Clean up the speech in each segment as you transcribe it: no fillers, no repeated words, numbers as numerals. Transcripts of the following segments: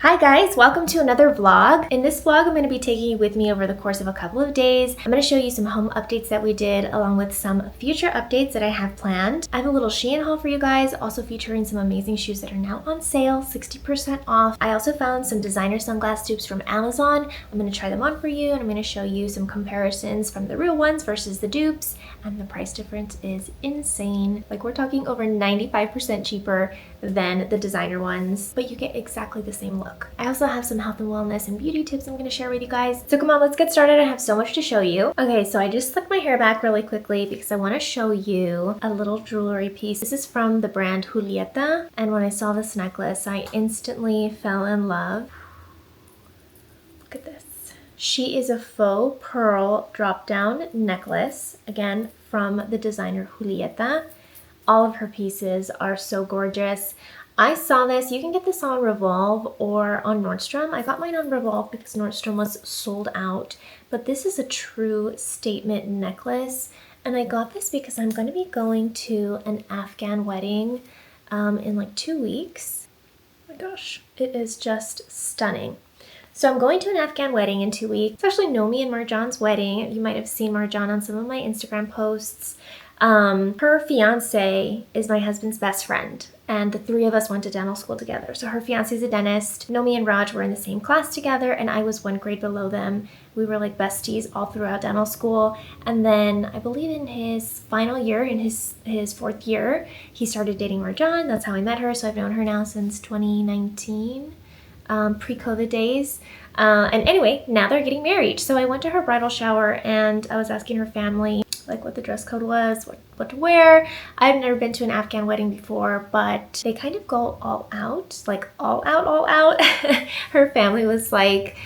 Hi guys, welcome to another vlog. In this vlog, I'm going to be taking you with me over the course of a couple of days. I'm going to show you some home updates that we did along with some future updates that I have planned. I have a little Shein haul for you guys, also featuring some amazing shoes that are now on sale, 60% off. I also found some designer sunglass dupes from Amazon. I'm going to try them on for you and I'm going to show you some comparisons from the real ones versus the dupes, and the price difference is insane. Like, we're talking over 95% cheaper than the designer ones, but you get exactly the same look. I also have some health and wellness and beauty tips I'm going to share with you guys. So come on, let's get started. I have so much to show you. Okay, so I just slicked my hair back really quickly because I want to show you a little jewelry piece. This is from the brand Julieta, and when I saw this necklace, I instantly fell in love. Look at this. She is a faux pearl drop-down necklace, again from the designer Julieta. All of her pieces are so gorgeous. I saw this, you can get this on Revolve or on Nordstrom. I got mine on Revolve because Nordstrom was sold out, but this is a true statement necklace. And I got this because I'm going to be going to an Afghan wedding in like 2 weeks. Oh my gosh, it is just stunning. So I'm going to an Afghan wedding in 2 weeks, especially Nomi and Marjan's wedding. You might have seen Marjan on some of my Instagram posts. Her fiance is my husband's best friend, and the three of us went to dental school together. So her fiance is a dentist. Nomi and Raj were in the same class together, and I was one grade below them. We were like besties all throughout dental school. And then I believe in his final year, in his fourth year, he started dating Marjan. That's how I met her. So I've known her now since 2019, pre-COVID days. And anyway, now they're getting married. So I went to her bridal shower and I was asking her family like what the dress code was, what to wear. I've never been to an Afghan wedding before, but they kind of go all out, like all out. Her family was like,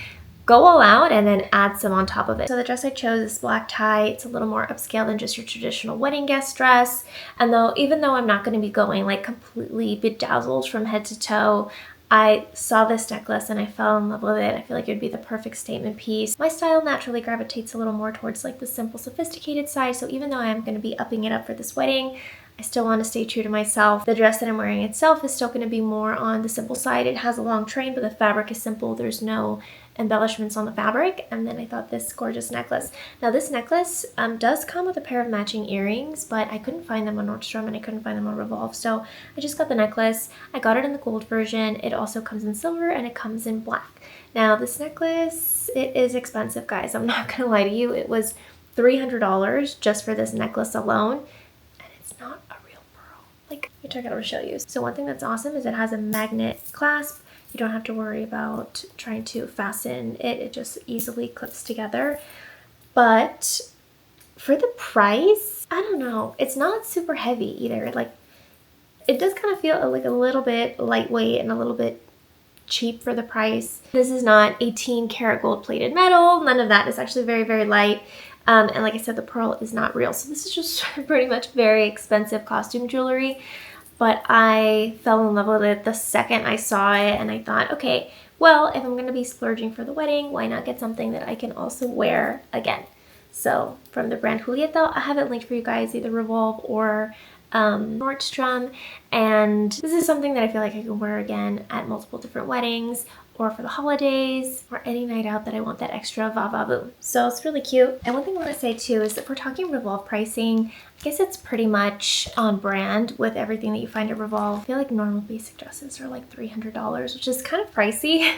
go all out and then add some on top of it. So the dress I chose is black tie. It's a little more upscale than just your traditional wedding guest dress. And even though I'm not going to be going like completely bedazzled from head to toe, I saw this necklace and I fell in love with it. I feel like it would be the perfect statement piece. My style naturally gravitates a little more towards like the simple, sophisticated side. So even though I'm going to be upping it up for this wedding, I still want to stay true to myself. The dress that I'm wearing itself is still going to be more on the simple side. It has a long train, but the fabric is simple. There's no embellishments on the fabric. And then I thought this gorgeous necklace. Now this necklace does come with a pair of matching earrings, but I couldn't find them on Nordstrom and I couldn't find them on Revolve. So I just got the necklace. I got it in the gold version. It also comes in silver and it comes in black. Now this necklace, it is expensive, guys. I'm not going to lie to you. It was $300 just for this necklace alone. And it's not a real pearl. Like, let me check it out to show you. So one thing that's awesome is it has a magnet clasp. You don't have to worry about trying to fasten it. It just easily clips together. But for the price, I don't know. It's not super heavy either. Like, it does kind of feel like a little bit lightweight and a little bit cheap for the price. This is not 18 karat gold plated metal. None of that. It's actually very, very light. And like I said, the pearl is not real. So this is just pretty much very expensive costume jewelry. But I fell in love with it the second I saw it, and I thought, okay, well, if I'm going to be splurging for the wedding, why not get something that I can also wear again? So from the brand Julieta, I have it linked for you guys, either Revolve or Nordstrom. And this is something that I feel like I can wear again at multiple different weddings, or for the holidays, or any night out that I want that extra va-va-boom. So it's really cute. And one thing I want to say too is that if we're talking Revolve pricing, I guess it's pretty much on brand with everything that you find at Revolve. I feel like normal basic dresses are like $300, which is kind of pricey.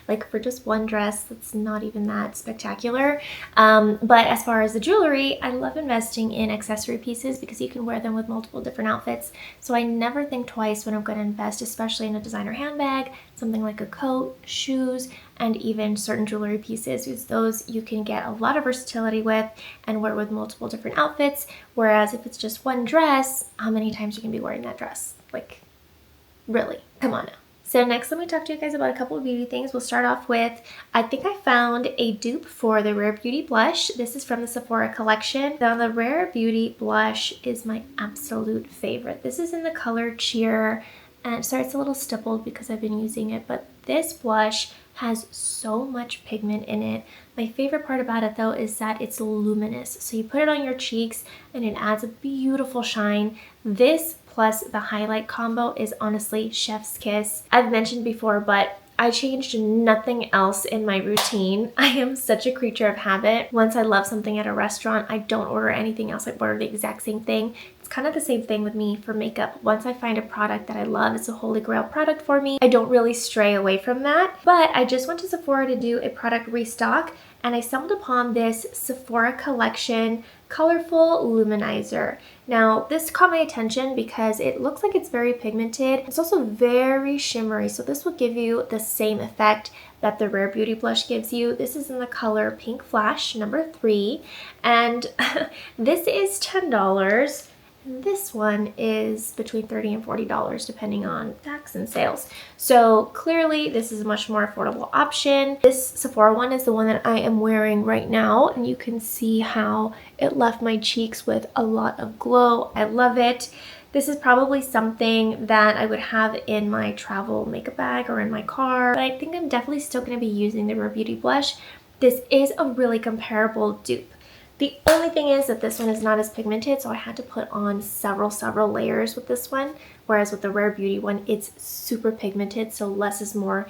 Like for just one dress, that's not even that spectacular. But as far as the jewelry, I love investing in accessory pieces because you can wear them with multiple different outfits. So I never think twice when I'm going to invest, especially in a designer handbag, something like a coat, shoes, and even certain jewelry pieces, because those you can get a lot of versatility with and wear with multiple different outfits. Whereas if it's just one dress, how many times you can be wearing that dress? Like, really, come on now. So next, let me talk to you guys about a couple of beauty things. We'll start off with, I think I found a dupe for the Rare Beauty blush. This is from the Sephora collection. Now the Rare Beauty blush is my absolute favorite. This is in the color Cheer, and sorry, it's a little stippled because I've been using it, but this blush has so much pigment in it. My favorite part about it though is that it's luminous. So you put it on your cheeks and it adds a beautiful shine. This plus the highlight combo is honestly chef's kiss. I've mentioned before, but I changed nothing else in my routine. I am such a creature of habit. Once I love something at a restaurant, I don't order anything else. I order the exact same thing. It's kind of the same thing with me for makeup. Once I find a product that I love, it's a holy grail product for me, I don't really stray away from that. But I just went to Sephora to do a product restock, and I stumbled upon this Sephora Collection Colorful Luminizer. Now, this caught my attention because it looks like it's very pigmented. It's also very shimmery, so this will give you the same effect that the Rare Beauty blush gives you. This is in the color Pink Flash number 3, and this is $10. This one is between $30 and $40 depending on tax and sales. So clearly this is a much more affordable option. This Sephora one is the one that I am wearing right now, and you can see how it left my cheeks with a lot of glow. I love it. This is probably something that I would have in my travel makeup bag or in my car, but I think I'm definitely still going to be using the Rare Beauty blush. This is a really comparable dupe. The only thing is that this one is not as pigmented, so I had to put on several layers with this one, whereas with the Rare Beauty one, it's super pigmented, so less is more.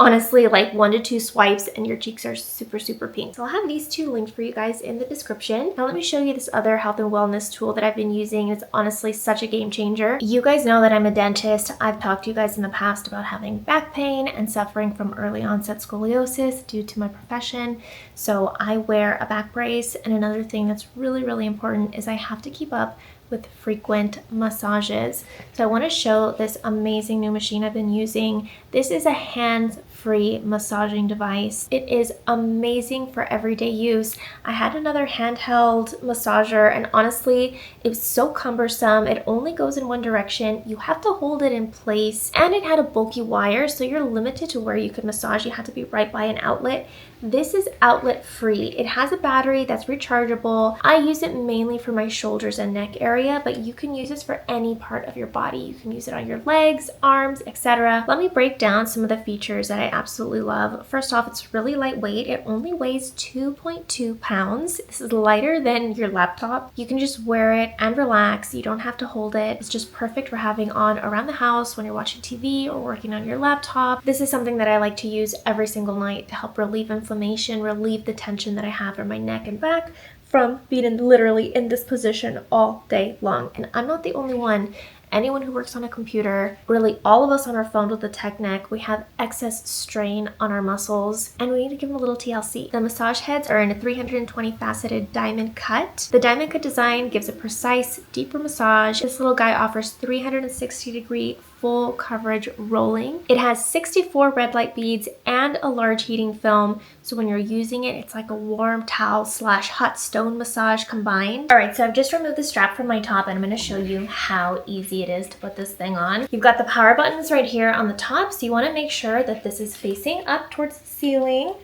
Honestly, like 1 to 2 swipes and your cheeks are super pink. So I'll have these two linked for you guys in the description. Now let me show you this other health and wellness tool that I've been using. It's honestly such a game changer. You guys know that I'm a dentist. I've talked to you guys in the past about having back pain and suffering from early onset scoliosis due to my profession. So I wear a back brace, and another thing that's really important is I have to keep up with frequent massages. So I want to show this amazing new machine I've been using. This is a hands-free massaging device. It is amazing for everyday use. I had another handheld massager, and honestly, it was so cumbersome. It only goes in one direction. You have to hold it in place, and it had a bulky wire, so you're limited to where you could massage. You have to be right by an outlet. This is outlet free. It has a battery that's rechargeable. I use it mainly for my shoulders and neck area, but you can use this for any part of your body. You can use it on your legs, arms, etc. Let me break down some of the features that I absolutely love. First off, it's really lightweight. It only weighs 2.2 pounds. This is lighter than your laptop. You can just wear it and relax. You don't have to hold it. It's just perfect for having on around the house when you're watching TV or working on your laptop. This is something that I like to use every single night to help relieve inflammation, relieve the tension that I have in my neck and back from being literally in this position all day long. And I'm not the only one. Anyone who works on a computer, really all of us on our phone with the tech neck, we have excess strain on our muscles, and we need to give them a little TLC. The massage heads are in a 320 faceted diamond cut. The diamond cut design gives a precise, deeper massage. This little guy offers 360-degree full coverage rolling. It has 64 red light beads and a large heating film, so when you're using it, it's like a warm towel / hot stone massage combined. All right, so I've just removed the strap from my top, and I'm going to show you how easy it is to put this thing on. You've got the power buttons right here on the top, so you want to make sure that this is facing up towards the ceiling.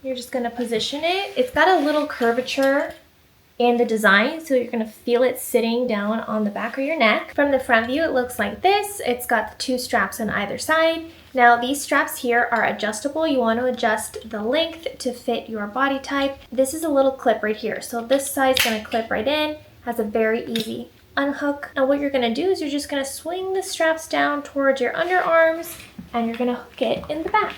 You're just going to position it. It's got a little curvature in the design, so you're going to feel it sitting down on the back of your neck. From the front view, it looks like this. It's got the 2 straps on either side. Now these straps here are adjustable. You want to adjust the length to fit your body type. This is a little clip right here, so this side's going to clip right in. Has a very easy unhook. Now what you're going to do is you're just going to swing the straps down towards your underarms, and you're going to hook it in the back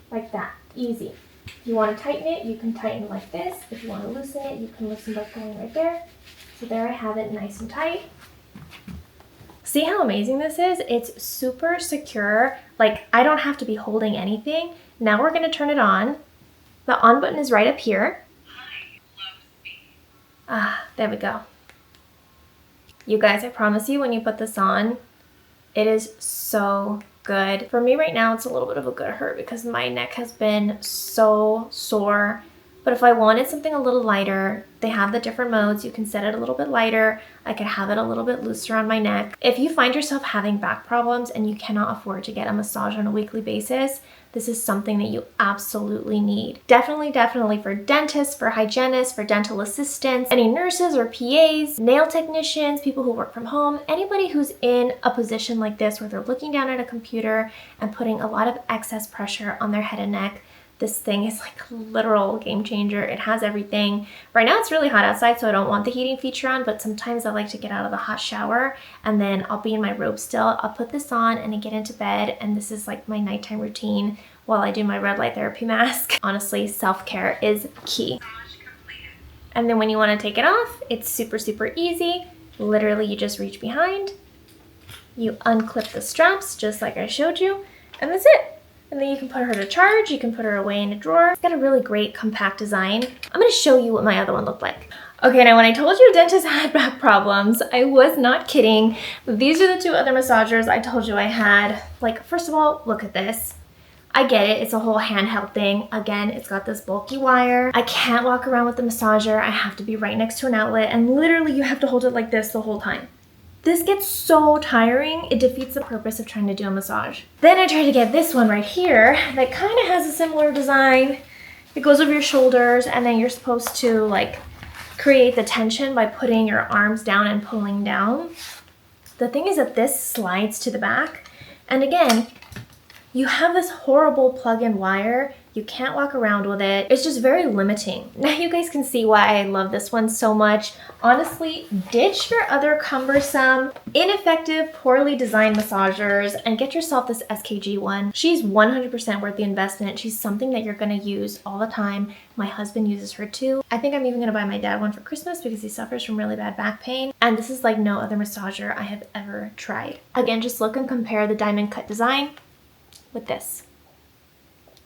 like that. Easy. If you want to tighten it, you can tighten like this. If you want to loosen it, you can loosen by going right there. So there I have it, nice and tight. See how amazing this is? It's super secure. Like, I don't have to be holding anything. Now we're going to turn it on. The on button is right up here. There we go. You guys, I promise you, when you put this on, it is so good. For me right now, it's a little bit of a good hurt because my neck has been so sore. But if I wanted something a little lighter, they have the different modes. You can set it a little bit lighter. I could have it a little bit looser on my neck. If you find yourself having back problems and you cannot afford to get a massage on a weekly basis, this is something that you absolutely need. Definitely for dentists, for hygienists, for dental assistants, any nurses or PAs, nail technicians, people who work from home, anybody who's in a position like this where they're looking down at a computer and putting a lot of excess pressure on their head and neck. This thing is like a literal game changer. It has everything. Right now it's really hot outside, so I don't want the heating feature on, but sometimes I like to get out of the hot shower and then I'll be in my robe still. I'll put this on and then get into bed, and this is like my nighttime routine while I do my red light therapy mask. Honestly, self-care is key. And then when you want to take it off, it's super, super easy. Literally, you just reach behind, you unclip the straps just like I showed you, and that's it. And then you can put her to charge, you can put her away in a drawer. It's got a really great compact design. I'm gonna show you what my other one looked like. Okay, now when I told you dentist had back problems, I was not kidding. These are the two other massagers I told you I had. Like, first of all, look at this. I get it, it's a whole handheld thing. Again, it's got this bulky wire. I can't walk around with the massager. I have to be right next to an outlet, and literally you have to hold it like this the whole time. This gets so tiring, it defeats the purpose of trying to do a massage. Then I tried to get this one right here that kind of has a similar design. It goes over your shoulders, and then you're supposed to like create the tension by putting your arms down and pulling down. The thing is that this slides to the back, and again, you have this horrible plug-in wire. You can't walk around with it. It's just very limiting. Now you guys can see why I love this one so much. Honestly, ditch your other cumbersome, ineffective, poorly designed massagers and get yourself this SKG one. She's 100% worth the investment. She's something that you're gonna use all the time. My husband uses her too. I think I'm even gonna buy my dad one for Christmas because he suffers from really bad back pain. And this is like no other massager I have ever tried. Again, just look and compare the diamond cut design with this.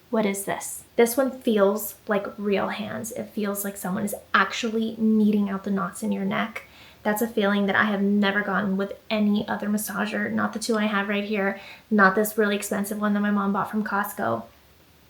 What is this? This one feels like real hands. It feels like someone is actually kneading out the knots in your neck. That's a feeling that I have never gotten with any other massager. Not the two I have right here. Not this really expensive one that my mom bought from Costco.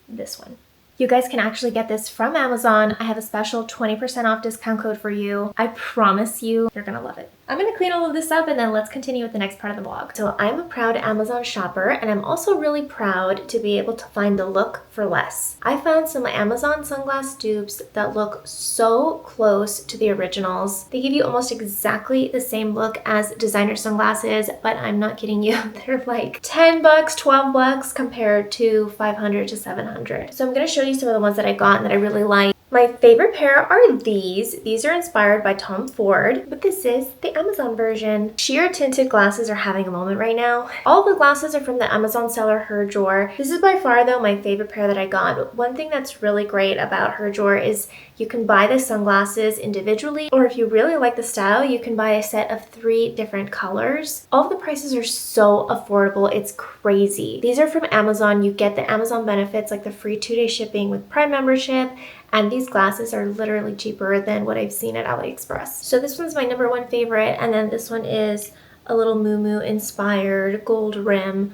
This one. You guys can actually get this from Amazon. I have a special 20% off discount code for you. I promise you, you're gonna love it. I'm gonna clean all of this up and then let's continue with the next part of the vlog. So I'm a proud Amazon shopper, and I'm also really proud to be able to find the look for less. I found some Amazon sunglass dupes that look so close to the originals. They give you almost exactly the same look as designer sunglasses, but I'm not kidding you. They're like 10 bucks, 12 bucks compared to 500 to 700. So I'm gonna show you some of the ones that I got and that I really like. My favorite pair are these. These are inspired by Tom Ford, but this is the Amazon version. Sheer tinted glasses are having a moment right now. All the glasses are from the Amazon seller Her Drawer. This is by far though my favorite pair that I got. One thing that's really great about Her Drawer is you can buy the sunglasses individually, or if you really like the style, you can buy a set of 3 different colors. All of the prices are so affordable, it's crazy. These are from Amazon. You get the Amazon benefits like the free 2-day shipping with Prime membership, and these glasses are literally cheaper than what I've seen at AliExpress. So this one's my #1 favorite, and then this one is a little Moo Moo inspired gold rim.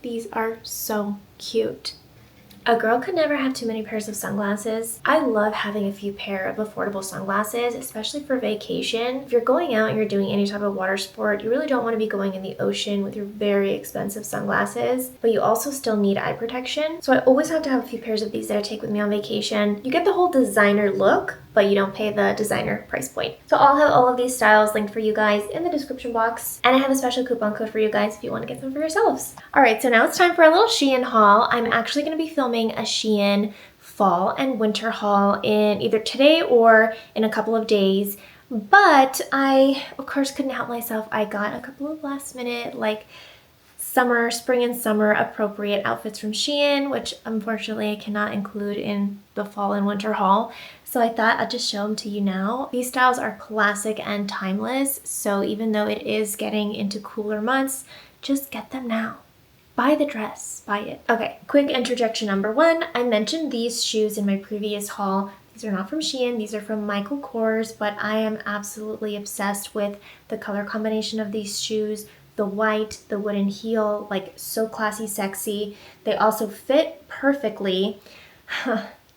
These are so cute. A girl could never have too many pairs of sunglasses. I love having a few pair of affordable sunglasses, especially for vacation. If you're going out and you're doing any type of water sport, you really don't want to be going in the ocean with your very expensive sunglasses, but you also still need eye protection. So I always have to have a few pairs of these that I take with me on vacation. You get the whole designer look, but you don't pay the designer price point. So I'll have all of these styles linked for you guys in the description box, and I have a special coupon code for you guys if you want to get them for yourselves. All right, so now it's time for a little Shein haul. I'm actually going to be filming a Shein fall and winter haul in either today or in a couple of days, but I of course couldn't help myself. I got a couple of last minute like spring and summer appropriate outfits from Shein, which unfortunately I cannot include in the fall and winter haul. So I thought I'd just show them to you now. These styles are classic and timeless, so even though it is getting into cooler months, just get them now. Buy the dress, buy it. Okay, quick interjection #1. I mentioned these shoes in my previous haul. These are not from Shein, these are from Michael Kors, but I am absolutely obsessed with the color combination of these shoes. The white, the wooden heel, like so classy, sexy. They also fit perfectly.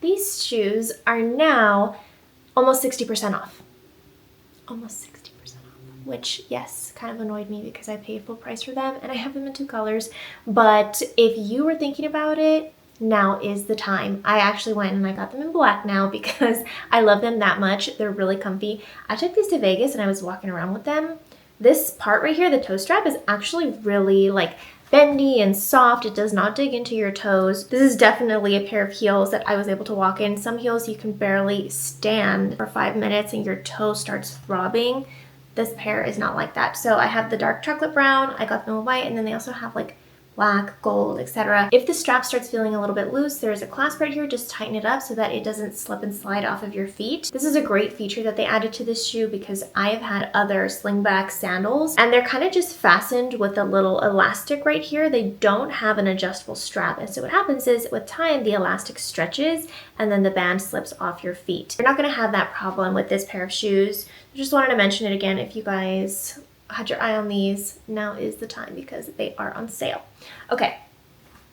These shoes are now almost 60% off. Almost 60% off, which yes, kind of annoyed me because I paid full price for them and I have them in 2 colors. But if you were thinking about it, now is the time. I actually went and I got them in black now because I love them that much. They're really comfy. I took these to Vegas and I was walking around with them. This part right here, the toe strap, is actually really like bendy and soft. It does not dig into your toes. This is definitely a pair of heels that I was able to walk in. Some heels you can barely stand for 5 minutes and your toe starts throbbing. This pair is not like that. So I have the dark chocolate brown, I got them in white, and then they also have like black, gold, etc. If the strap starts feeling a little bit loose, there's a clasp right here. Just tighten it up so that it doesn't slip and slide off of your feet. This is a great feature that they added to this shoe because I have had other slingback sandals and they're kind of just fastened with a little elastic right here. They don't have an adjustable strap. And so what happens is with time, the elastic stretches and then the band slips off your feet. You're not going to have that problem with this pair of shoes. I just wanted to mention it again. If you guys had your eye on these, now is the time because they are on sale. Okay,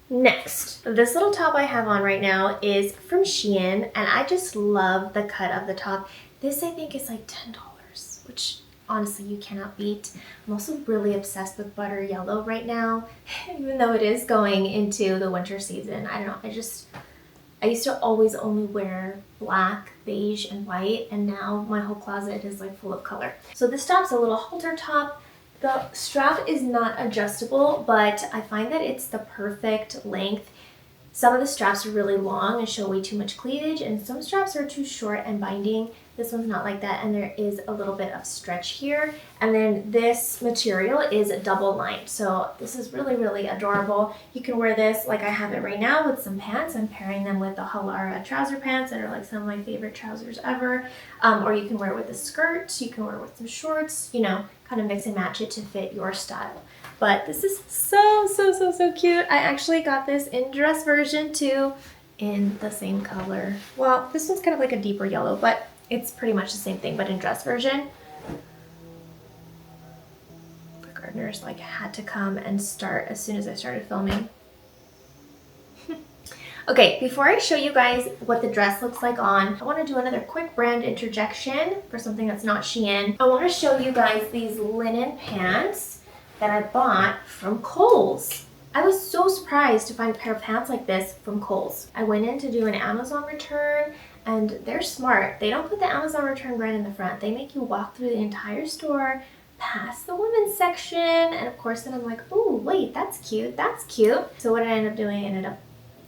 next, this little top I have on right now is from Shein, and I just love the cut of the top. This I think is like $10, which honestly you cannot beat. I'm also really obsessed with butter yellow right now, even though it is going into the winter season. I don't know, I used to always only wear black, beige, and white, and now my whole closet is like full of color. So this top's a little halter top. The strap is not adjustable, but I find that it's the perfect length. Some of the straps are really long and show way too much cleavage, and some straps are too short and binding. This one's not like that, and there is a little bit of stretch here. And then this material is double lined, so this is really, really adorable. You can wear this like I have it right now with some pants. I'm pairing them with the HALARA trouser pants that are like some of my favorite trousers ever. Or you can wear it with a skirt, you can wear it with some shorts, you know, kind of mix and match it to fit your style. But this is so, so, so, so cute. I actually got this in dress version too, in the same color. Well, this one's kind of like a deeper yellow, but it's pretty much the same thing, but in dress version. The gardeners like had to come and start as soon as I started filming. Okay, before I show you guys what the dress looks like on, I want to do another quick brand interjection for something that's not Shein. I want to show you guys these linen pants that I bought from KOHL'S. I was so surprised to find a pair of pants like this from KOHL'S. I went in to do an Amazon return, and they're smart. They don't put the Amazon return brand in the front. They make you walk through the entire store, past the women's section, and of course then I'm like, oh wait, that's cute, that's cute. So what did I end up doing? I ended up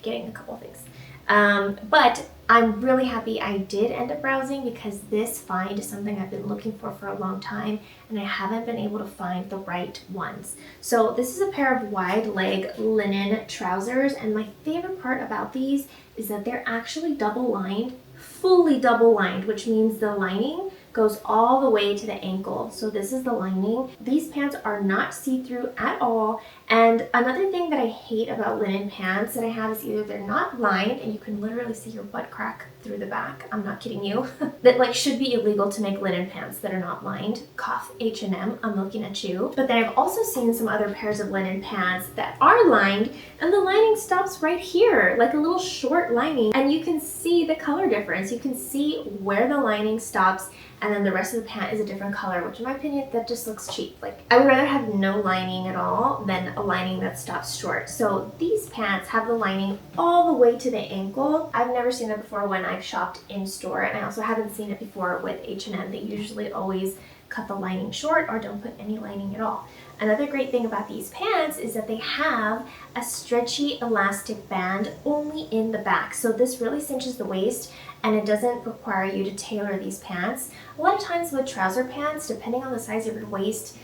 getting a couple things. But I'm really happy I did end up browsing because this find is something I've been looking for a long time and I haven't been able to find the right ones. So this is a pair of wide leg linen trousers, and my favorite part about these is that they're actually double lined, fully double lined, which means the lining goes all the way to the ankle. So this is the lining. These pants are not see-through at all. And another thing that I hate about linen pants that I have is either they're not lined and you can literally see your butt crack through the back. I'm not kidding you. That like should be illegal to make linen pants that are not lined. Cough, H&M, I'm looking at you. But then I've also seen some other pairs of linen pants that are lined and the lining stops right here, like a little short lining, and you can see the color difference. You can see where the lining stops and then the rest of the pant is a different color, which in my opinion, that just looks cheap. Like I would rather have no lining at all than a lining that stops short. So these pants have the lining all the way to the ankle. I've never seen it before when I've shopped in store, and I also haven't seen it before with H&M. They usually always cut the lining short or don't put any lining at all. Another great thing about these pants is that they have a stretchy elastic band only in the back. So this really cinches the waist and it doesn't require you to tailor these pants. A lot of times with trouser pants, depending on the size of your waist,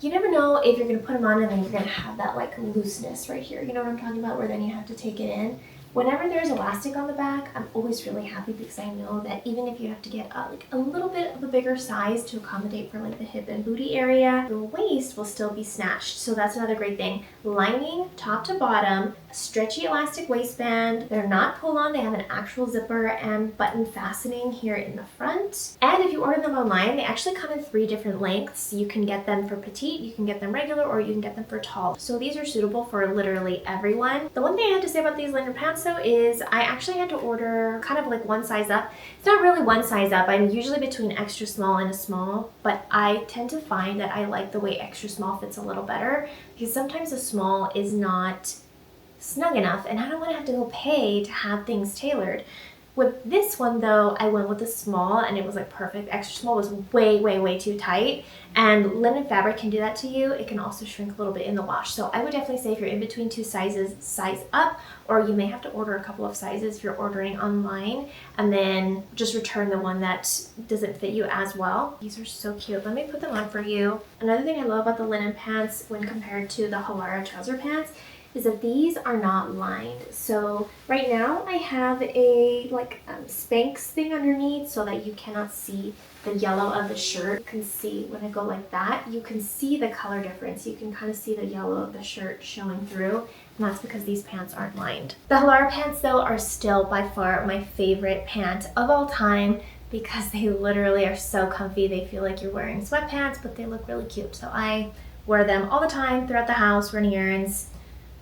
you never know if you're gonna put them on and then you're gonna have that like looseness right here. You know what I'm talking about? Where then you have to take it in. Whenever there's elastic on the back, I'm always really happy because I know that even if you have to get like a little bit of a bigger size to accommodate for like the hip and booty area, the waist will still be snatched. So that's another great thing. Lining top to bottom, stretchy elastic waistband. They're not pull-on, they have an actual zipper and button fastening here in the front. And if you order them online, they actually come in 3 different lengths. You can get them for petite, you can get them regular, or you can get them for tall. So these are suitable for literally everyone. The one thing I have to say about these linen pants though is I actually had to order kind of like one size up. It's not really one size up. I'm usually between extra small and a small, but I tend to find that I like the way extra small fits a little better because sometimes a small is not snug enough and I don't want to have to go pay to have things tailored. With this one though, I went with a small and it was like perfect. Extra small was way, way, way too tight. And linen fabric can do that to you. It can also shrink a little bit in the wash. So I would definitely say if you're in between two sizes, size up, or you may have to order a couple of sizes if you're ordering online, and then just return the one that doesn't fit you as well. These are so cute. Let me put them on for you. Another thing I love about the linen pants when compared to the HALARA trouser pants is that these are not lined. So right now I have a Spanx thing underneath so that you cannot see the yellow of the shirt. You can see when I go like that, you can see the color difference. You can kind of see the yellow of the shirt showing through, and that's because these pants aren't lined. The HALARA pants though are still by far my favorite pant of all time because they literally are so comfy. They feel like you're wearing sweatpants, but they look really cute. So I wear them all the time throughout the house, running errands.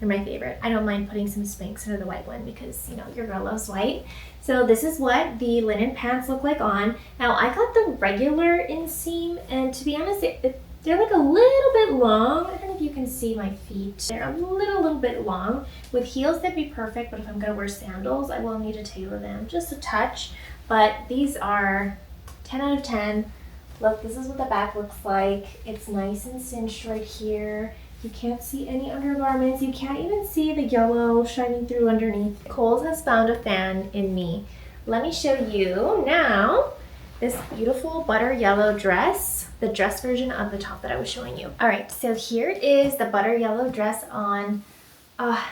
They're my favorite. I don't mind putting some Spanx under the white one because, you know, your girl loves white. So this is what the linen pants look like on. Now I got the regular inseam, and to be honest, they're like a little bit long. I don't know if you can see my feet. They're a little bit long. With heels, they'd be perfect, but if I'm gonna wear sandals, I will need to tailor them just a touch. But these are 10 out of 10. Look, this is what the back looks like. It's nice and cinched right here. You can't see any undergarments. You can't even see the yellow shining through underneath. Kohl's has found a fan in me. Let me show you now this beautiful butter yellow dress, the dress version of the top that I was showing you. All right, so here it is, the butter yellow dress on.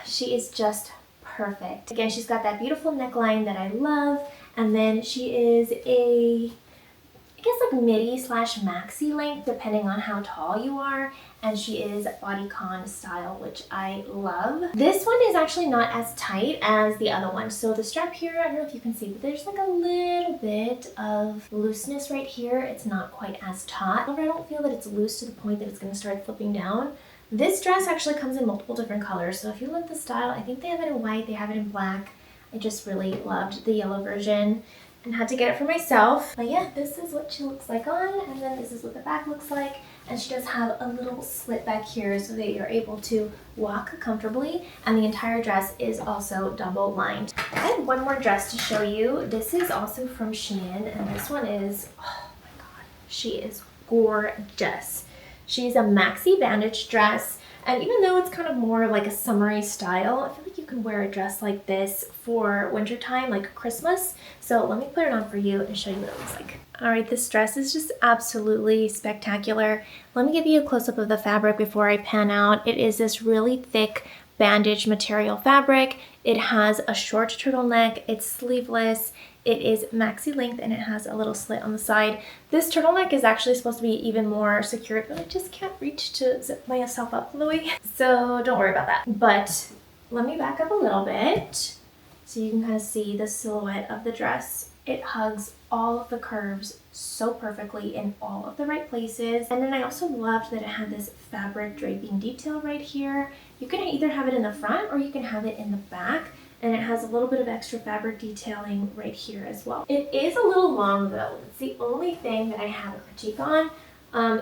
She is just perfect. Again, she's got that beautiful neckline that I love, and then she is I guess like midi / maxi length depending on how tall you are, and she is bodycon style, which I love. This one is actually not as tight as the other one. So the strap here, I don't know if you can see, but there's like a little bit of looseness right here. It's not quite as taut. However, I don't feel that it's loose to the point that it's going to start flipping down. This dress actually comes in multiple different colors. So if you love the style, I think they have it in white, they have it in black. I just really loved the yellow version and had to get it for myself. But yeah, this is what she looks like on, and then this is what the back looks like. And she does have a little slit back here so that you're able to walk comfortably, and the entire dress is also double lined. I have one more dress to show you. This is also from Shein, and this one is, oh my god, she is gorgeous. She's a maxi bandage dress. And even though it's kind of more like a summery style, I feel like you can wear a dress like this for wintertime, like Christmas. So let me put it on for you and show you what it looks like. All right, this dress is just absolutely spectacular. Let me give you a close-up of the fabric before I pan out. It is this really thick bandage material fabric. It has a short turtleneck, it's sleeveless, it is maxi length, and it has a little slit on the side. This turtleneck is actually supposed to be even more secured, but I just can't reach to zip myself up all the way. So don't worry about that. But let me back up a little bit so you can kind of see the silhouette of the dress. It hugs all of the curves so perfectly in all of the right places. And then I also loved that it had this fabric draping detail right here. You can either have it in the front or you can have it in the back. And it has a little bit of extra fabric detailing right here as well. It is a little long though. It's the only thing that I have a critique on.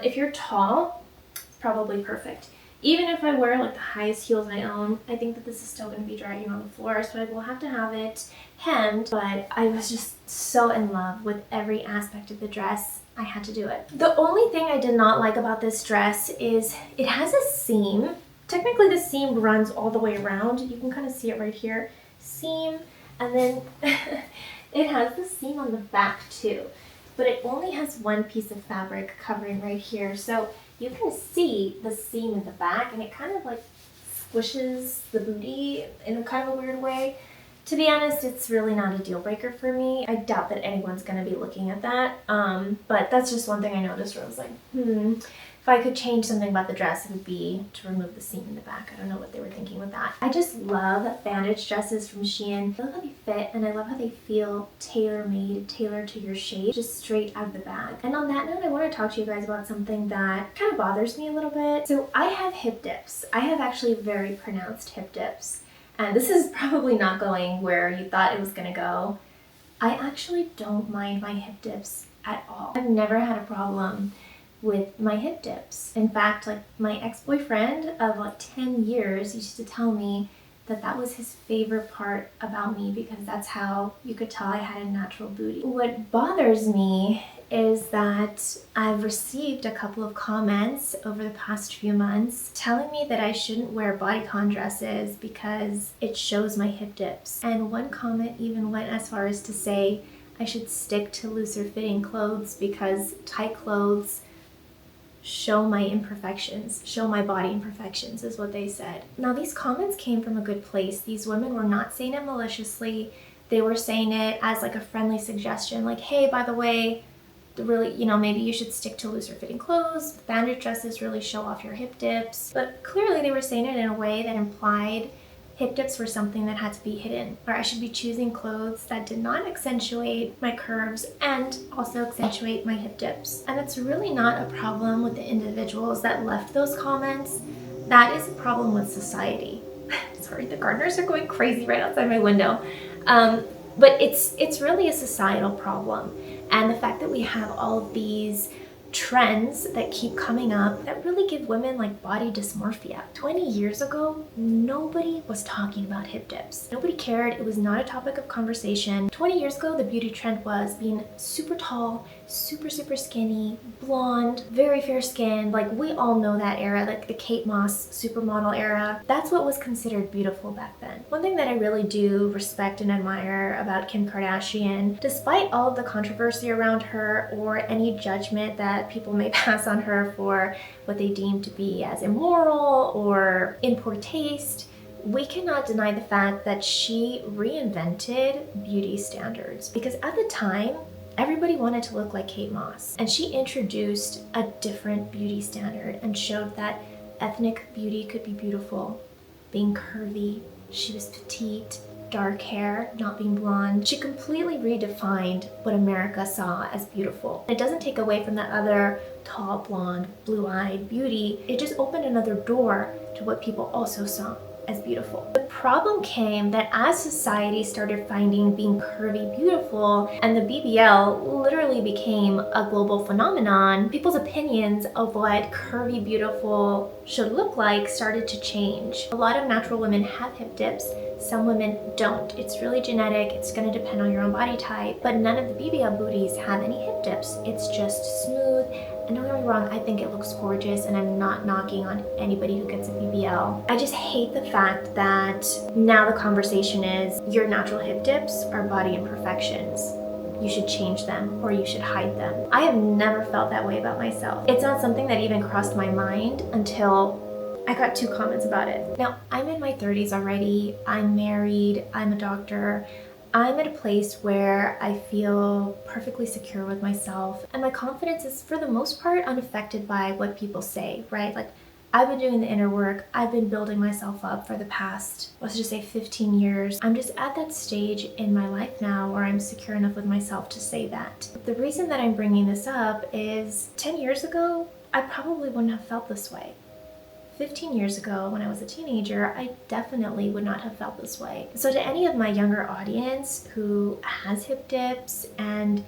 If you're tall, it's probably perfect. Even if I wear like the highest heels I own, I think that this is still going to be dragging on the floor, so I will have to have it hemmed. But I was just so in love with every aspect of the dress. I had to do it. The only thing I did not like about this dress is it has a seam. Technically the seam runs all the way around. You can kind of see it right here. Seam, and then it has the seam on the back too, but it only has one piece of fabric covering right here, so you can see the seam in the back, and it kind of like squishes the booty in a kind of a weird way. To be honest, it's really not a deal breaker for me. I doubt that anyone's going to be looking at that, but that's just one thing I noticed where I was like, if I could change something about the dress, it would be to remove the seam in the back. I don't know what they were thinking with that. I just love bandage dresses from Shein. I love how they fit, and I love how they feel tailor-made, tailored to your shape, just straight out of the bag. And on that note, I want to talk to you guys about something that kind of bothers me a little bit. So I have hip dips. I have actually very pronounced hip dips. And this is probably not going where you thought it was going to go. I actually don't mind my hip dips at all. I've never had a problem with my hip dips. In fact, like my ex-boyfriend of like 10 years used to tell me that that was his favorite part about me because that's how you could tell I had a natural booty. What bothers me is that I've received a couple of comments over the past few months telling me that I shouldn't wear bodycon dresses because it shows my hip dips. And one comment even went as far as to say I should stick to looser fitting clothes because tight clothes show my imperfections, show my body imperfections is what they said. Now these comments came from a good place. These women were not saying it maliciously. They were saying it as like a friendly suggestion, like, hey, by the way, really, you know, maybe you should stick to looser fitting clothes. Bandage dresses really show off your hip dips. But clearly they were saying it in a way that implied hip dips were something that had to be hidden, or I should be choosing clothes that did not accentuate my curves and also accentuate my hip dips. And it's really not a problem with the individuals that left those comments. That is a problem with society. Sorry, the gardeners are going crazy right outside my window. But it's really a societal problem. And the fact that we have all of these trends that keep coming up that really give women like body dysmorphia. 20 years ago, nobody was talking about hip dips. Nobody cared. It was not a topic of conversation. 20 years ago, the beauty trend was being super tall, super skinny, blonde, very fair skinned. Like we all know that era, like the Kate Moss supermodel era. That's what was considered beautiful back then. One thing that I really do respect and admire about Kim Kardashian, despite all of the controversy around her or any judgment that people may pass on her for what they deem to be as immoral or in poor taste, we cannot deny the fact that she reinvented beauty standards. Because at the time, everybody wanted to look like Kate Moss. And she introduced a different beauty standard and showed that ethnic beauty could be beautiful. Being curvy, she was petite, dark hair, not being blonde. She completely redefined what America saw as beautiful. It doesn't take away from that other tall, blonde, blue-eyed beauty. It just opened another door to what people also saw as beautiful. The problem came that as society started finding being curvy beautiful and the BBL literally became a global phenomenon, people's opinions of what curvy beautiful should look like started to change. A lot of natural women have hip dips. Some women don't. It's really genetic. It's going to depend on your own body type. But none of the BBL booties have any hip dips. It's just smooth. And don't get me wrong, I think it looks gorgeous and I'm not knocking on anybody who gets a BBL. I just hate the fact that now the conversation is your natural hip dips are body imperfections. You should change them or you should hide them. I have never felt that way about myself. It's not something that even crossed my mind until I got 2 comments about it. Now, I'm in my 30s already. I'm married. I'm a doctor. I'm at a place where I feel perfectly secure with myself, and my confidence is for the most part unaffected by what people say, right? Like, I've been doing the inner work. I've been building myself up for the past, let's just say 15 years. I'm just at that stage in my life now where I'm secure enough with myself to say that. The reason that I'm bringing this up is 10 years ago, I probably wouldn't have felt this way. 15 years ago, when I was a teenager, I definitely would not have felt this way. So to any of my younger audience who has hip dips and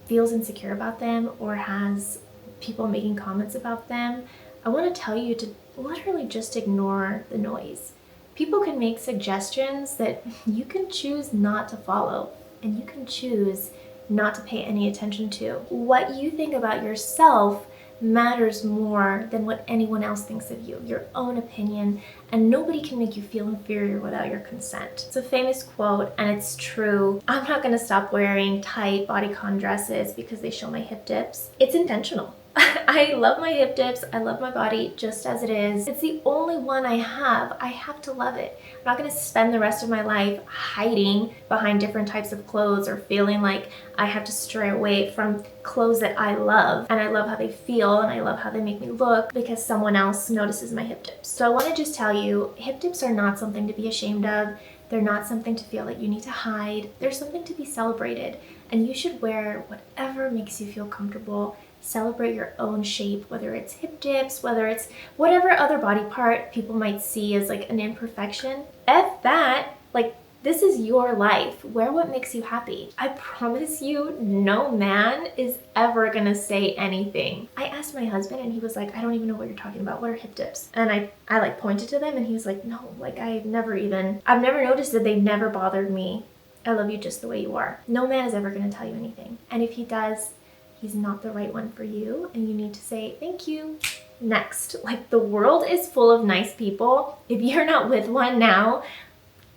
feels insecure about them or has people making comments about them, I want to tell you to literally just ignore the noise. People can make suggestions that you can choose not to follow, and you can choose not to pay any attention to. What you think about yourself matters more than what anyone else thinks of you, your own opinion, and nobody can make you feel inferior without your consent. It's a famous quote and it's true. I'm not gonna stop wearing tight bodycon dresses because they show my hip dips. It's intentional. I love my hip dips. I love my body just as it is. It's the only one I have. I have to love it. I'm not going to spend the rest of my life hiding behind different types of clothes or feeling like I have to stray away from clothes that I love and I love how they feel and I love how they make me look because someone else notices my hip dips. So I want to just tell you, hip dips are not something to be ashamed of. They're not something to feel like you need to hide. They're something to be celebrated, and you should wear whatever makes you feel comfortable. Celebrate your own shape, whether it's hip dips, whether it's whatever other body part people might see as like an imperfection. F that, like This is your life. Wear what makes you happy. I promise you, no man is ever gonna say anything. I asked my husband and he was like, I don't even know what you're talking about. What are hip dips? And I like pointed to them and he was like, no, like I've never noticed that. They've never bothered me. I love you just the way you are. No man is ever gonna tell you anything. And if he does, he's not the right one for you and you need to say thank you. Next, like the world is full of nice people. If you're not with one now,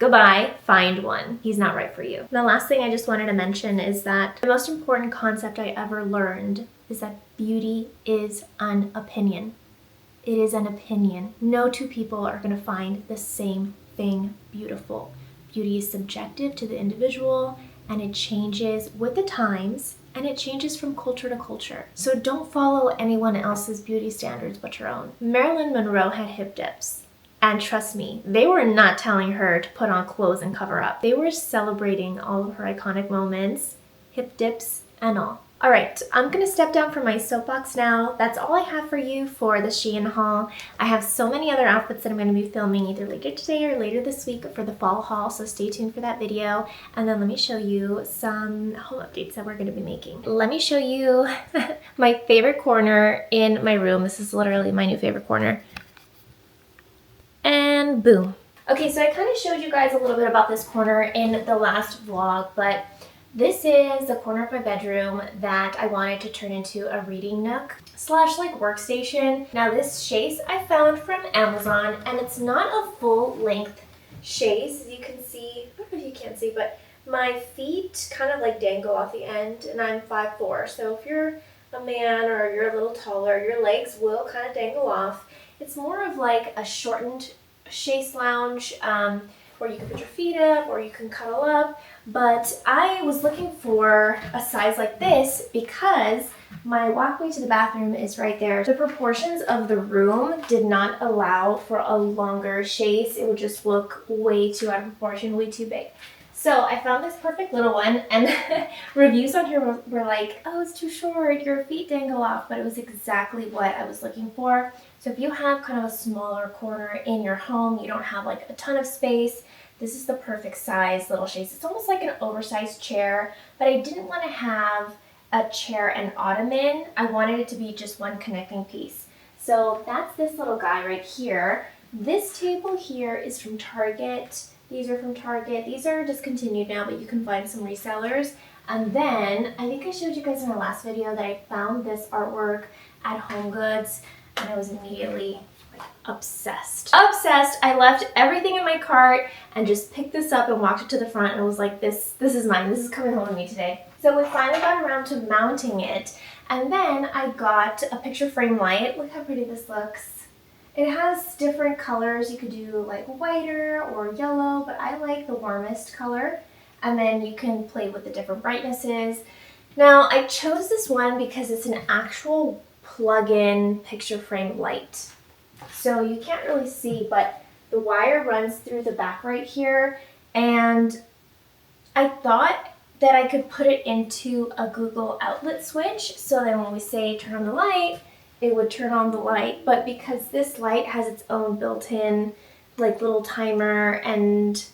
goodbye, find one. He's not right for you. The last thing I just wanted to mention is that the most important concept I ever learned is that beauty is an opinion. It is an opinion. No two people are gonna find the same thing beautiful. Beauty is subjective to the individual and it changes with the times and it changes from culture to culture. So don't follow anyone else's beauty standards but your own. Marilyn Monroe had hip dips. And trust me, they were not telling her to put on clothes and cover up. They were celebrating all of her iconic moments, hip dips and all. All right, I'm gonna step down from my soapbox now. That's all I have for you for the Shein haul. I have so many other outfits that I'm gonna be filming either later today or later this week for the fall haul, so stay tuned for that video. And then let me show you some home updates that we're gonna be making. Let me show you my favorite corner in my room. This is literally my new favorite corner. And boom. Okay, so I kind of showed you guys a little bit about this corner in the last vlog, but this is the corner of my bedroom that I wanted to turn into a reading nook / like workstation. Now this chaise I found from Amazon and it's not a full length chaise, as you can see. I don't know if you can't see, but my feet kind of like dangle off the end and I'm 5'4", so if you're a man or you're a little taller, your legs will kind of dangle off. It's more of like a shortened chaise lounge where you can put your feet up or you can cuddle up. But I was looking for a size like this because my walkway to the bathroom is right there. The proportions of the room did not allow for a longer chaise. It would just look way too out of proportion, way too big. So I found this perfect little one and reviews on here were like, oh, it's too short, your feet dangle off, but it was exactly what I was looking for. So if you have kind of a smaller corner in your home, you don't have like a ton of space, this is the perfect size little chaise. It's almost like an oversized chair, but I didn't want to have a chair and ottoman. I wanted it to be just one connecting piece. So that's this little guy right here. This table here is from Target. These are from Target. These are discontinued now, but you can find some resellers. And then, I think I showed you guys in my last video that I found this artwork at HomeGoods, and I was immediately like obsessed. Obsessed! I left everything in my cart and just picked this up and walked it to the front and was like, this is mine. This is coming home with me today. So we finally got around to mounting it, and then I got a picture frame light. Look how pretty this looks. It has different colors. You could do like whiter or yellow, but I like the warmest color. And then you can play with the different brightnesses. Now I chose this one because it's an actual plug-in picture frame light. So you can't really see, but the wire runs through the back right here. And I thought that I could put it into a Google outlet switch. So then when we say turn on the light, it would turn on the light, but because this light has its own built-in like little timer and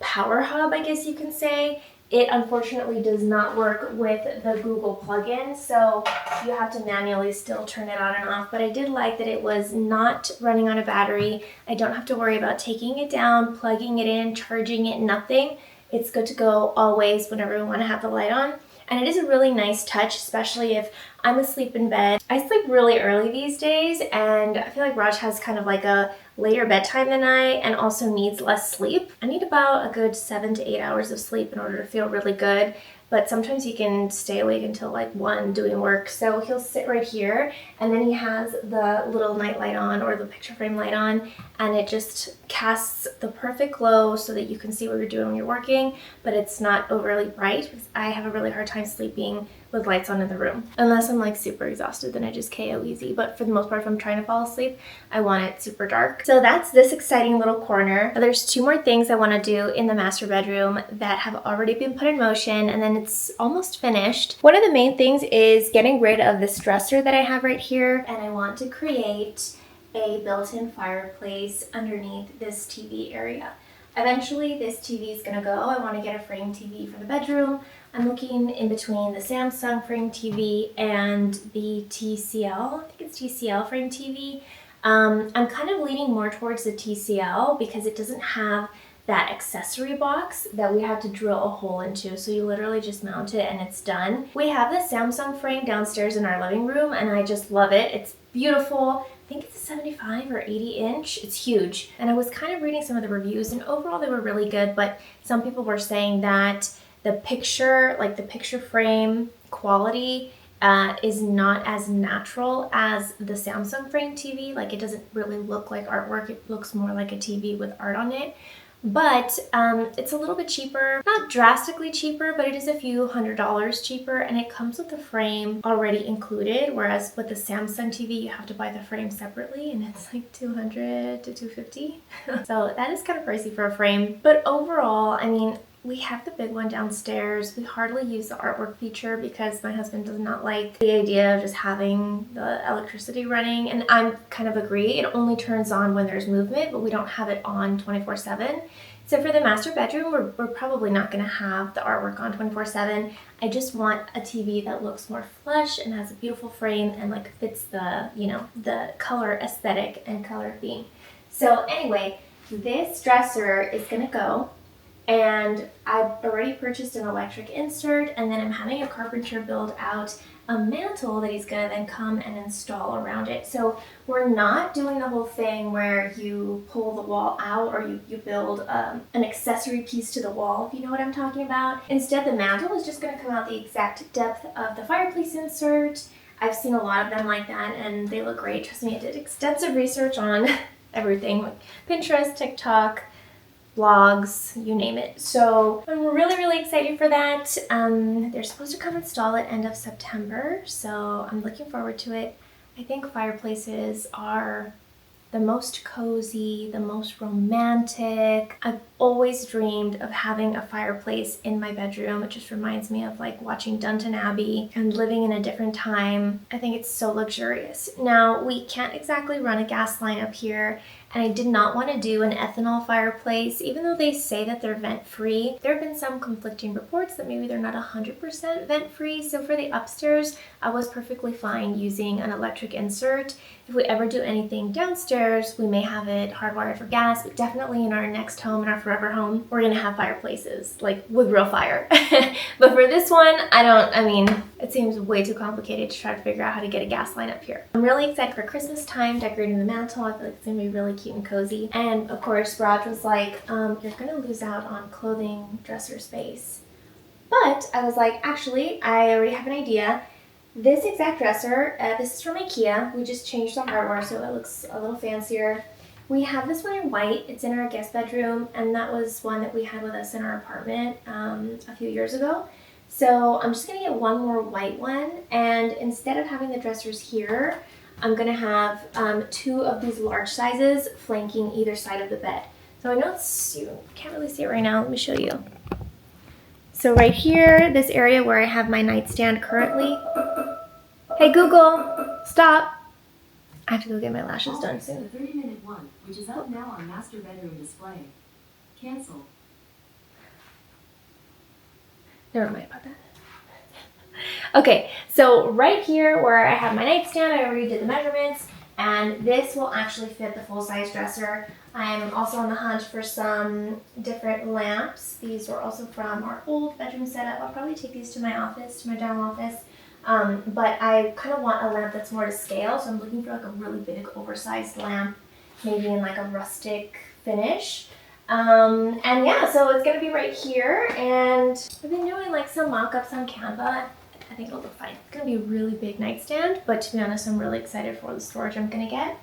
power hub, I guess you can say, it unfortunately does not work with the Google plugin, so you have to manually still turn it on and off. But I did like that it was not running on a battery. I don't have to worry about taking it down, plugging it in, charging it, nothing. It's good to go always whenever we want to have the light on. And it is a really nice touch, especially if I'm asleep in bed. I sleep really early these days, and I feel like Raj has kind of like a later bedtime than I, and also needs less sleep. I need about a good 7 to 8 hours of sleep in order to feel really good, but sometimes he can stay awake until like 1 doing work. So he'll sit right here, and then he has the little night light on or the picture frame light on, and it just casts the perfect glow so that you can see what you're doing when you're working, but it's not overly bright because I have a really hard time sleeping with lights on in the room. Unless I'm like super exhausted, then I just KO easy. But for the most part, if I'm trying to fall asleep, I want it super dark. So that's this exciting little corner. There's 2 more things I want to do in the master bedroom that have already been put in motion, and then it's almost finished. One of the main things is getting rid of this dresser that I have right here, and I want to create a built-in fireplace underneath this TV area. eventually this TV is gonna go. I want to get a frame TV for the bedroom. I'm looking in between the Samsung frame TV and the TCL. I think it's TCL frame TV. I'm kind of leaning more towards the TCL because it doesn't have that accessory box that we have to drill a hole into. So you literally just mount it and it's done. We have the Samsung frame downstairs in our living room and I just love it. It's beautiful. I think it's a 75 or 80 inch. It's huge. And I was kind of reading some of the reviews and overall they were really good, but some people were saying that the picture, like the picture frame quality is not as natural as the Samsung frame TV. Like it doesn't really look like artwork. It looks more like a TV with art on it. But it's a little bit cheaper, not drastically cheaper, but it is a few $100s cheaper and it comes with the frame already included, whereas with the Samsung TV you have to buy the frame separately and it's like $200 to $250. So that is kind of pricey for a frame. But overall, I mean, we have the big one downstairs. We hardly use the artwork feature because my husband does not like the idea of just having the electricity running, and I kind of agree. It only turns on when there's movement, but we don't have it on 24/7. So for the master bedroom, we're probably not going to have the artwork on 24/7. I just want a TV that looks more flush and has a beautiful frame and like fits the, you know, the color aesthetic and color theme. So anyway, this dresser is going to go. And I've already purchased an electric insert, and then I'm having a carpenter build out a mantle that he's gonna then come and install around it. So we're not doing the whole thing where you pull the wall out or you build an accessory piece to the wall, if you know what I'm talking about. Instead, the mantle is just gonna come out the exact depth of the fireplace insert. I've seen a lot of them like that and they look great. Trust me, I did extensive research on everything, like Pinterest, TikTok, blogs, you name it. So I'm really excited for that. They're supposed to come install it end of September, so I'm looking forward to it. I think fireplaces are the most cozy, the most romantic. I've always dreamed of having a fireplace in my bedroom. It just reminds me of like watching Downton Abbey and living in a different time. I think it's so luxurious. Now, we can't exactly run a gas line up here, and I did not want to do an ethanol fireplace, even though they say that they're vent-free. There have been some conflicting reports that maybe they're not 100% vent-free, so for the upstairs, I was perfectly fine using an electric insert. If we ever do anything downstairs, we may have it hardwired for gas, but definitely in our next home, in our forever home, we're gonna have fireplaces, like with real fire. But for this one, I mean, it seems way too complicated to try to figure out how to get a gas line up here. I'm really excited for Christmas time, decorating the mantle. I feel like it's gonna be really cute and cozy. And of course, Raj was like, you're gonna lose out on clothing dresser space. But I was like, actually, I already have an idea. This exact dresser, this is from IKEA. We just changed the hardware so it looks a little fancier. We have this one in white. It's in our guest bedroom, and that was one that we had with us in our apartment a few years ago. So I'm just gonna get one more white one, and instead of having the dressers here, I'm gonna have two of these large sizes flanking either side of the bed. So I know you can't really see it right now. Let me show you. So right here, this area where I have my nightstand currently. Hey Google, stop. I have to go get my lashes done soon. The 30-minute one, which is up now on master bedroom display. Cancel. Never mind about that. Okay, so right here where I have my nightstand, I already did the measurements, and this will actually fit the full-size dresser. I'm also on the hunt for some different lamps. These were also from our old bedroom setup. I'll probably take these to my office, to my dental office. But I kind of want a lamp that's more to scale, so I'm looking for like a really big oversized lamp, maybe in like a rustic finish. And yeah, so it's gonna be right here, and I've been doing like some mock-ups on Canva. I think it'll look fine. It's gonna be a really big nightstand, but to be honest, I'm really excited for the storage I'm gonna get.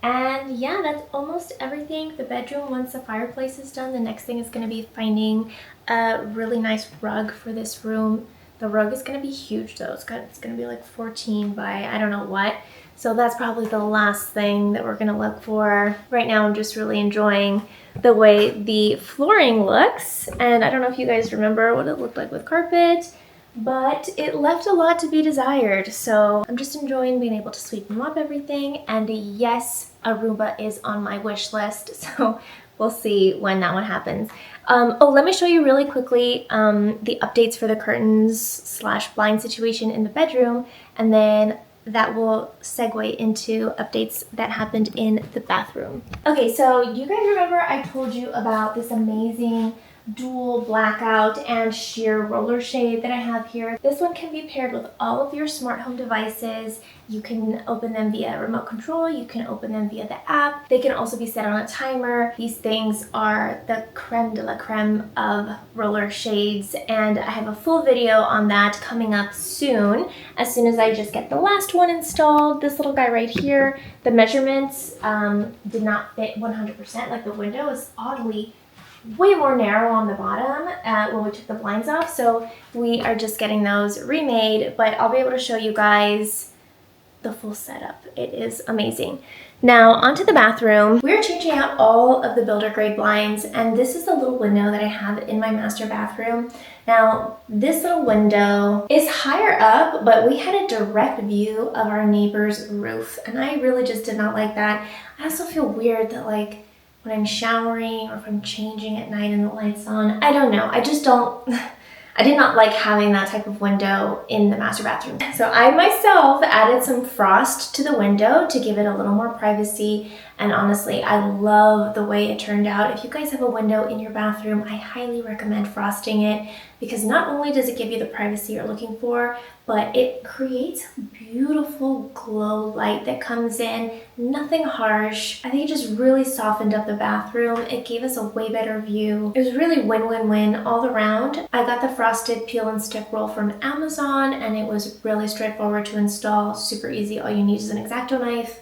And yeah, that's almost everything. The bedroom, once the fireplace is done, the next thing is gonna be finding a really nice rug for this room. The rug is going to be huge though. It's going to be like 14 by I don't know what. So that's probably the last thing that we're going to look for. Right now I'm just really enjoying the way the flooring looks. And I don't know if you guys remember what it looked like with carpet, but it left a lot to be desired. So I'm just enjoying being able to sweep and mop everything. And yes, a Roomba is on my wish list. So we'll see when that one happens. Oh, let me show you really quickly the updates for the curtains slash blind situation in the bedroom, and then that will segue into updates that happened in the bathroom. Okay, so you guys remember I told you about this amazing dual blackout and sheer roller shade that I have here. This one can be paired with all of your smart home devices. You can open them via remote control. You can open them via the app. They can also be set on a timer. These things are the creme de la creme of roller shades, and I have a full video on that coming up soon as I just get the last one installed. This little guy right here, the measurements did not fit 100%. Like the window is oddly way more narrow on the bottom when we took the blinds off, so we are just getting those remade, but I'll be able to show you guys the full setup. It is amazing. Now onto the bathroom. We're changing out all of the builder grade blinds, and this is the little window that I have in my master bathroom. Now this little window is higher up, but we had a direct view of our neighbor's roof, and I really just did not like that. I also feel weird that like when I'm showering or if I'm changing at night and the light's on, I don't know. I just don't, I did not like having that type of window in the master bathroom. So I myself added some frost to the window to give it a little more privacy. And honestly, I love the way it turned out. If you guys have a window in your bathroom, I highly recommend frosting it, because not only does it give you the privacy you're looking for, but it creates beautiful glow light that comes in, nothing harsh. I think it just really softened up the bathroom. It gave us a way better view. It was really win-win-win all around. I got the frosted peel and stick roll from Amazon, and it was really straightforward to install, super easy. All you need is an X-Acto knife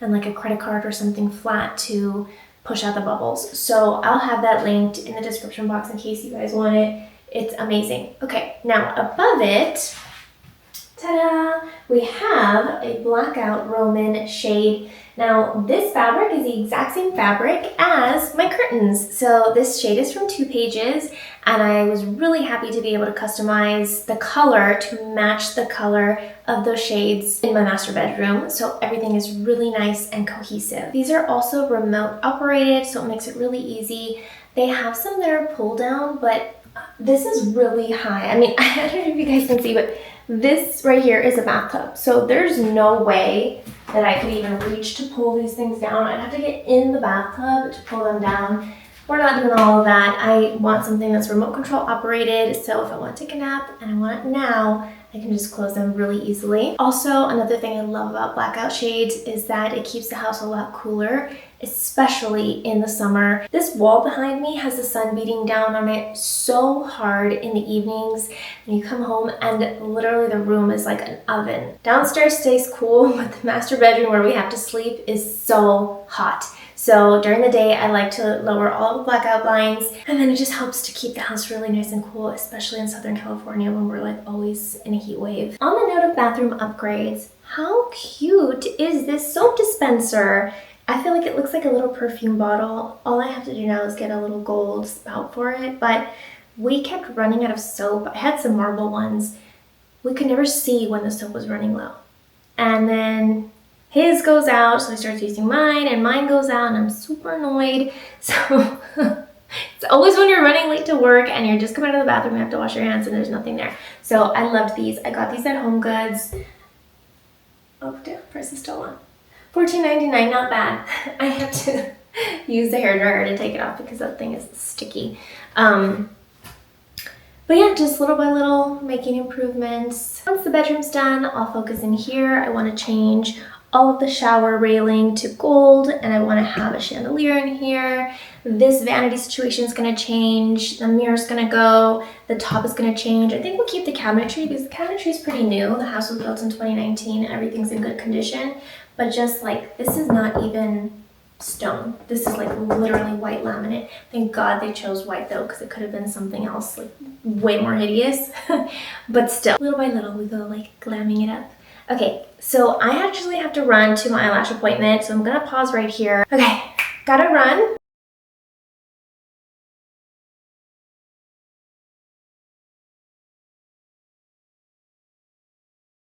and like a credit card or something flat to push out the bubbles. So I'll have that linked in the description box in case you guys want it. It's amazing. Okay, now above it, ta-da, we have a blackout Roman shade. Now this fabric is the exact same fabric as my curtains. So this shade is from 2 Pages, and I was really happy to be able to customize the color to match the color of those shades in my master bedroom. So everything is really nice and cohesive. These are also remote operated, so it makes it really easy. They have some that are pull down, but this is really high. I mean, I don't know if you guys can see, but this right here is a bathtub. So there's no way that I could even reach to pull these things down. I'd have to get in the bathtub to pull them down. We're not doing all of that. I want something that's remote control operated. So if I want to take a nap and I want it now, I can just close them really easily. Also, another thing I love about blackout shades is that it keeps the house a lot cooler, especially in the summer. This wall behind me has the sun beating down on it so hard in the evenings, and you come home and literally the room is like an oven. Downstairs stays cool, but the master bedroom where we have to sleep is so hot. So during the day, I like to lower all the blackout blinds, and then it just helps to keep the house really nice and cool, especially in Southern California when we're like always in a heat wave. On the note of bathroom upgrades, how cute is this soap dispenser? I feel like it looks like a little perfume bottle. All I have to do now is get a little gold spout for it, but we kept running out of soap. I had some marble ones. We could never see when the soap was running low. And then his goes out, so I started using mine, and mine goes out, and I'm super annoyed. So it's always when you're running late to work and you're just coming out of the bathroom, you have to wash your hands, and there's nothing there. So I loved these. I got these at Home Goods. Oh, damn, price is still on. $14.99, not bad. I have to use the hairdryer to take it off because that thing is sticky. But yeah, just little by little making improvements. Once the bedroom's done, I'll focus in here. I want to change all of the shower railing to gold, and I want to have a chandelier in here. This vanity situation is going to change. The mirror's going to go. The top is going to change. I think we'll keep the cabinetry because the cabinetry is pretty new. The house was built in 2019. Everything's in good condition. But just like, this is not even stone. This is like literally white laminate. Thank God they chose white though, because it could have been something else like way more hideous. But still, little by little, we go like glamming it up. Okay, so I actually have to run to my eyelash appointment, so I'm gonna pause right here. Okay, gotta run.